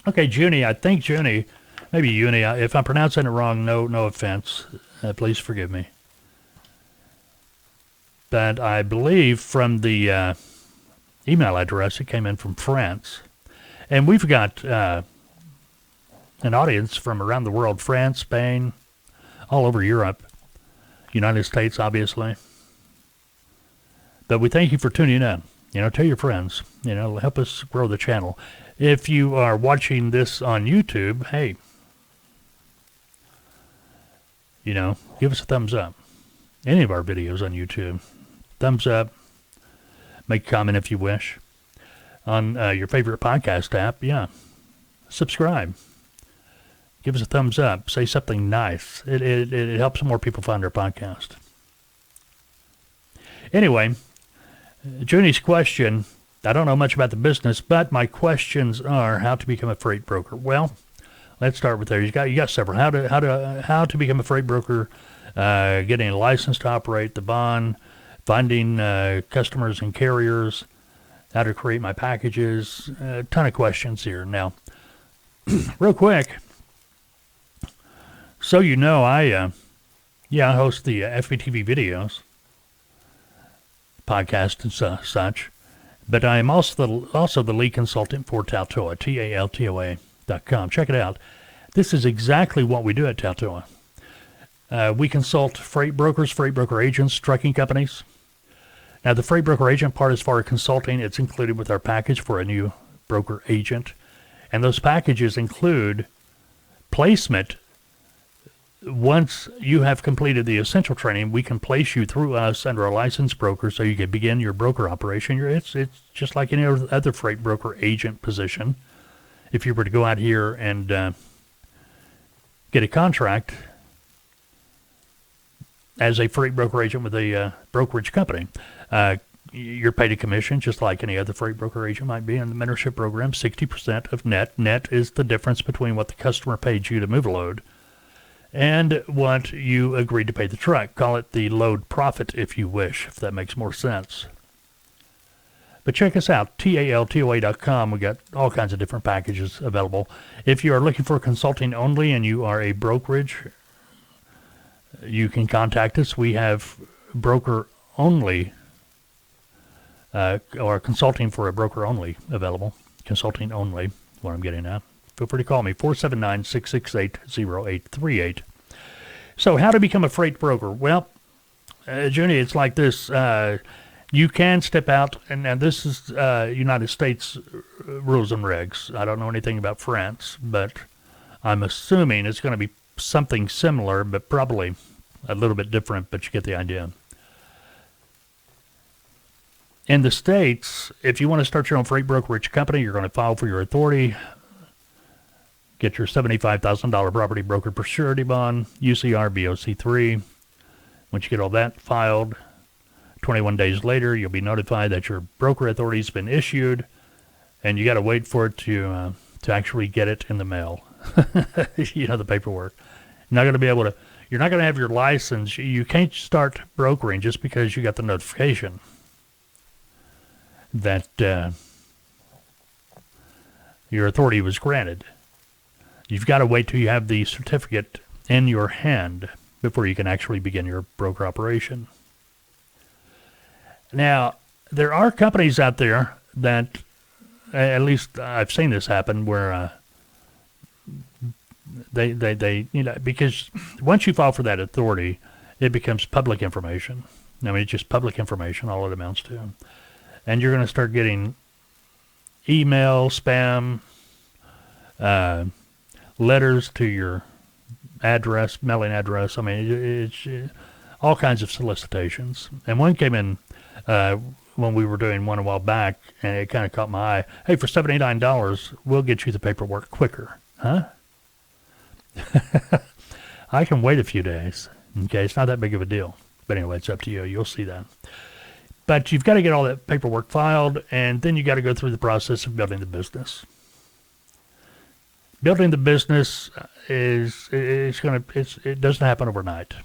Okay, Junny, I think Junny, maybe Uni. If I'm pronouncing it wrong, no offense. Please forgive me. But I believe from the email address, it came in from France. And we've got an audience from around the world, France, Spain, all over Europe, United States, obviously. But we thank you for tuning in. Tell your friends. Help us grow the channel. If you are watching this on YouTube, hey, give us a thumbs up. Any of our videos on YouTube, thumbs up. Make a comment if you wish. On your favorite podcast app, yeah, subscribe. Give us a thumbs up. Say something nice. It helps more people find our podcast. Anyway, Junie's question, I don't know much about the business, but my questions are how to become a freight broker. Well, let's start with there. You got several. How to become a freight broker, getting a license to operate, the bond, finding customers and carriers, how to create my packages, a ton of questions here. Now, real quick, so I host the FBTV Videos podcast and such, but I am also the lead consultant for TALTOA, TALTOA.com. Check it out. This is exactly what we do at TALTOA. We consult freight brokers, freight broker agents, trucking companies. Now, the freight broker agent part, as far as consulting, it's included with our package for a new broker agent. And those packages include placement. Once you have completed the essential training, we can place you through us under a licensed broker so you can begin your broker operation. It's just like any other freight broker agent position. If you were to go out here and get a contract as a freight broker agent with a brokerage company, you're paid a commission just like any other freight broker agent might be. In the mentorship program, 60% of net. Net is the difference between what the customer paid you to move a load and what you agreed to pay the truck. Call it the load profit if you wish, if that makes more sense. But check us out, TALTOA.com. We got all kinds of different packages available. If you are looking for consulting only and you are a brokerage, you can contact us. We have broker only, or consulting for a broker only available. Consulting only, what I'm getting at. Feel free to call me, 479-668-0838. So how to become a freight broker? Well, Junny, it's like this. You can step out, and this is United States rules and regs. I don't know anything about France, but I'm assuming it's going to be something similar, but probably a little bit different, but you get the idea. In the States, if you want to start your own freight brokerage company, you're going to file for your authority, get your $75,000 property broker per surety bond, UCR, BOC3. Once you get all that filed, 21 days later, you'll be notified that your broker authority has been issued, and you got to wait for it to actually get it in the mail. The paperwork. You're not going to have your license. You can't start brokering just because you got the notification that your authority was granted. You've got to wait till you have the certificate in your hand before you can actually begin your broker operation. Now, there are companies out there that, at least I've seen this happen, where they because once you file for that authority, it becomes public information. I mean, it's just public information, all it amounts to. And you're going to start getting email, spam, letters to your address, mailing address. I mean, it's all kinds of solicitations. And one came in when we were doing one a while back, and it kind of caught my eye. Hey, for $79, we'll get you the paperwork quicker. Huh? I can wait a few days. Okay, it's not that big of a deal. But anyway, it's up to you. You'll see that. But you've got to get all that paperwork filed, and then you got to go through the process of building the business. Building the business it doesn't happen overnight,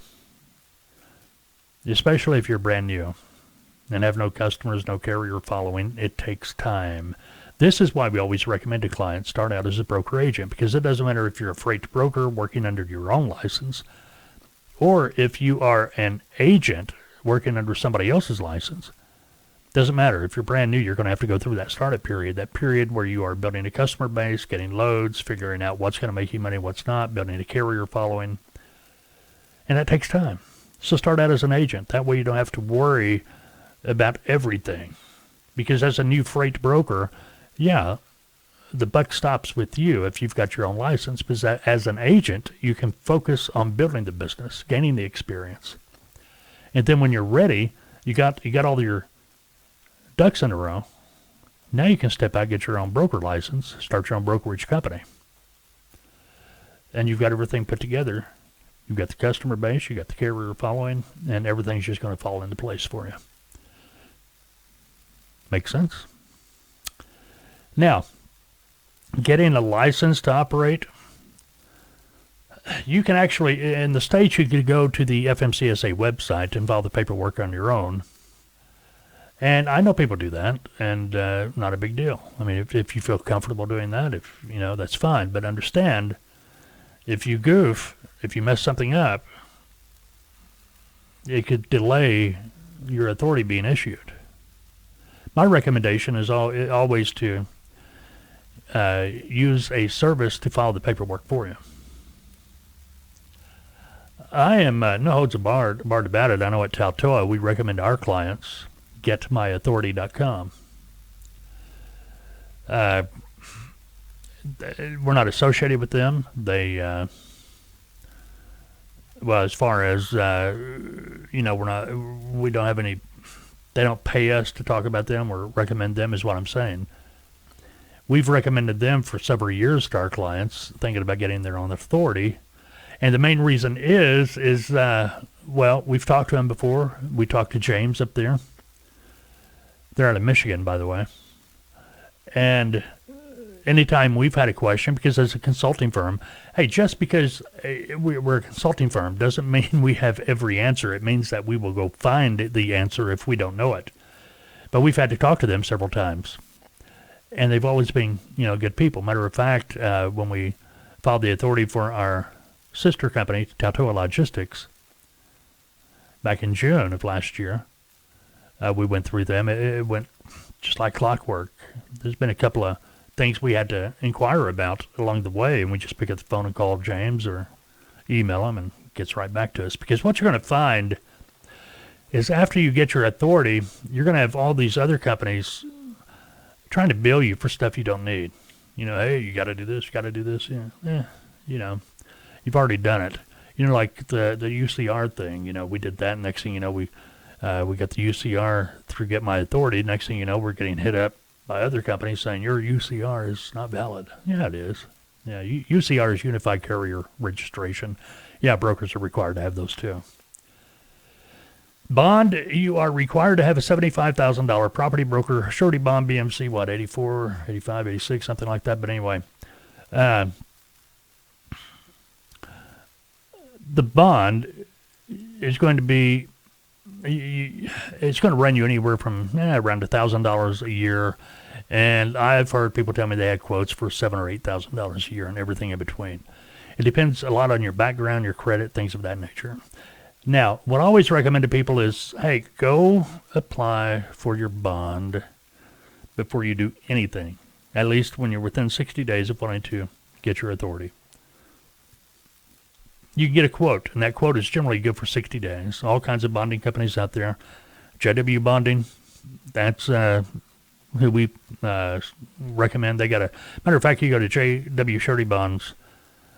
especially if you're brand new and have no customers, no carrier following. It takes time. This is why we always recommend to clients start out as a broker agent, because it doesn't matter if you're a freight broker working under your own license or if you are an agent working under somebody else's license. Doesn't matter. If you're brand new, you're going to have to go through that startup period, that period where you are building a customer base, getting loads, figuring out what's going to make you money, what's not, building a carrier following. And that takes time. So start out as an agent. That way you don't have to worry about everything. Because as a new freight broker, yeah, the buck stops with you if you've got your own license. Because as an agent, you can focus on building the business, gaining the experience. And then when you're ready, you got all your ducks in a row. Now you can step out, get your own broker license, start your own brokerage company. And you've got everything put together. You've got the customer base, you've got the carrier following, and everything's just going to fall into place for you. Make sense? Now, getting a license to operate, you can actually, in the States, you could go to the FMCSA website and file the paperwork on your own. And I know people do that, and not a big deal. I mean, if you feel comfortable doing that, that's fine. But understand, if you goof, if you mess something up, it could delay your authority being issued. My recommendation is always to use a service to file the paperwork for you. I am no holds barred about it. I know at TALTOA we recommend our clients getmyauthority.com. We're not associated with them. They, as far as, we don't have any, they don't pay us to talk about them or recommend them is what I'm saying. We've recommended them for several years to our clients, thinking about getting their own authority. And the main reason is we've talked to them before. We talked to James up there. They're out of Michigan, by the way. And anytime we've had a question, because as a consulting firm, hey, just because we're a consulting firm doesn't mean we have every answer. It means that we will go find the answer if we don't know it. But we've had to talk to them several times. And they've always been, good people. Matter of fact, when we filed the authority for our sister company, TALTOA Logistics, back in June of last year, we went through them. It went just like clockwork. There's been a couple of things we had to inquire about along the way, and we just pick up the phone and call James or email him, and gets right back to us. Because what you're going to find is after you get your authority, you're going to have all these other companies trying to bill you for stuff you don't need. Hey, you got to do this, you got to do this. You've already done it. Like the UCR thing, we did that. Next thing you know, we got the UCR through Get My Authority. Next thing you know, we're getting hit up by other companies saying your UCR is not valid. Yeah, it is. Yeah, UCR is Unified Carrier Registration. Yeah, brokers are required to have those too. Bond, you are required to have a $75,000 property broker surety bond, BMC, 84, 85, 86, something like that. But anyway, the bond is going to be, it's going to run you anywhere from around $1,000 a year. And I've heard people tell me they had quotes for $7,000 or $8,000 a year and everything in between. It depends a lot on your background, your credit, things of that nature. Now, what I always recommend to people is, hey, go apply for your bond before you do anything, at least when you're within 60 days of wanting to get your authority. You can get a quote, and that quote is generally good for 60 days. All kinds of bonding companies out there. JW Bonding, that's who we recommend. They got matter of fact, you go to JW Surety Bonds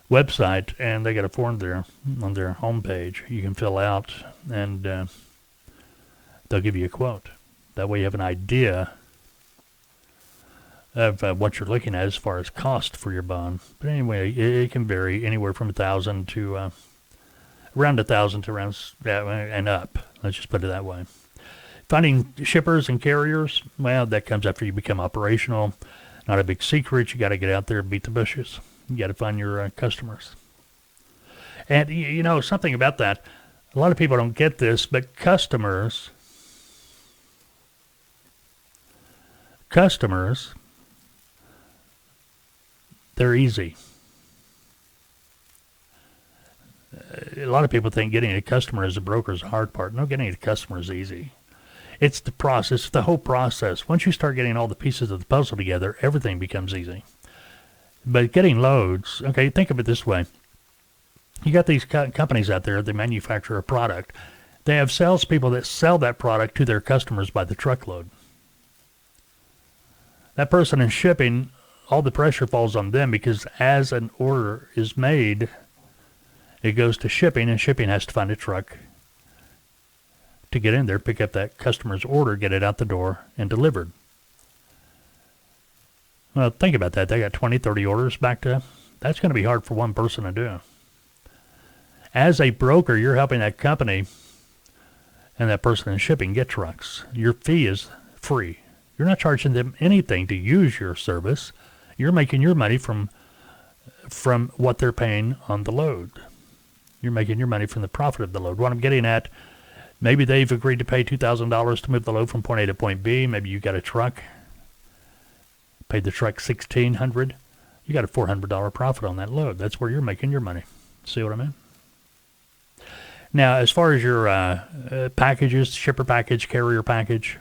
website, and they got a form there on their homepage you can fill out, and they'll give you a quote. That way you have an idea of what you're looking at as far as cost for your bond. But anyway, it can vary anywhere from $1,000 to around $1,000 to around and up. Let's just put it that way. Finding shippers and carriers, well, that comes after you become operational. Not a big secret. You got to get out there and beat the bushes. You got to find your customers. And, something about that, a lot of people don't get this, but customers They're easy. A lot of people think getting a customer as a broker is the hard part. No, getting a customer is easy. It's the process, the whole process. Once you start getting all the pieces of the puzzle together, everything becomes easy. But getting loads, okay, think of it this way. You got these companies out there, they manufacture a product. They have salespeople that sell that product to their customers by the truckload. That person in shipping, all the pressure falls on them because as an order is made, it goes to shipping, and shipping has to find a truck to get in there, pick up that customer's order, get it out the door, and delivered. Well, think about that. They got 20, 30 orders backed up. That's going to be hard for one person to do. As a broker, you're helping that company and that person in shipping get trucks. Your fee is free. You're not charging them anything to use your service. You're making your money from what they're paying on the load. You're making your money from the profit of the load. What I'm getting at, maybe they've agreed to pay $2,000 to move the load from point A to point B. Maybe you got a truck, paid the truck $1,600. You got a $400 profit on that load. That's where you're making your money. See what I mean? Now, as far as your packages, shipper package, carrier package,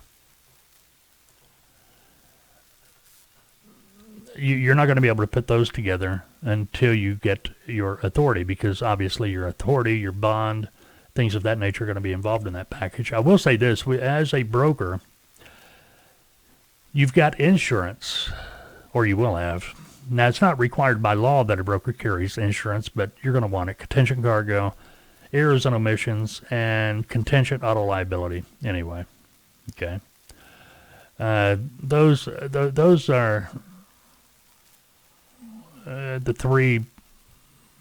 you're not going to be able to put those together until you get your authority, because obviously your authority, your bond, things of that nature are going to be involved in that package. I will say this, as a broker, you've got insurance, or you will have. Now, it's not required by law that a broker carries insurance, but you're going to want it. Contingent cargo, errors and omissions, and contingent auto liability anyway. Okay. Those are the three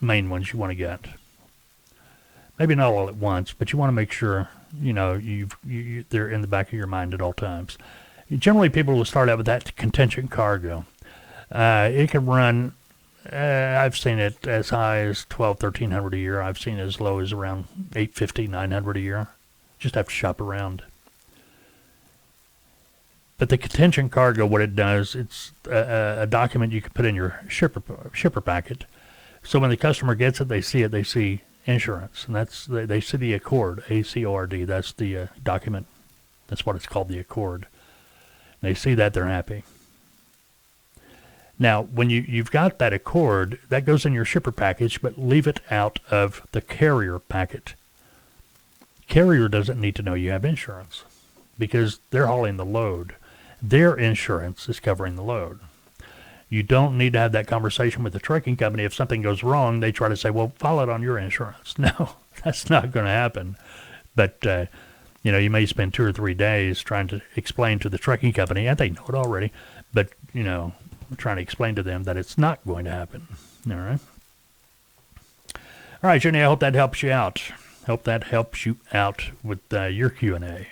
main ones you want to get. Maybe not all at once, but you want to make sure, they're in the back of your mind at all times. Generally, people will start out with that contingent cargo. It can run, I've seen it as high as $1,200, $1,300 a year. I've seen it as low as around $850, $900 a year. Just have to shop around. But the contingent cargo, what it does, it's a document you can put in your shipper packet. So when the customer gets it, they see insurance. And they see the accord, A-C-O-R-D. That's the document. That's what it's called, the accord. They see that, they're happy. Now, when you've got that accord, that goes in your shipper package, but leave it out of the carrier packet. Carrier doesn't need to know you have insurance because they're hauling the load. Their insurance is covering the load. You don't need to have that conversation with the trucking company. If something goes wrong, they try to say, well, file it on your insurance. No, that's not going to happen. But, you may spend 2 or 3 days trying to explain to the trucking company, and they know it already, but, trying to explain to them that it's not going to happen. All right? All right, Junny, I hope that helps you out. Hope that helps you out with your Q&A.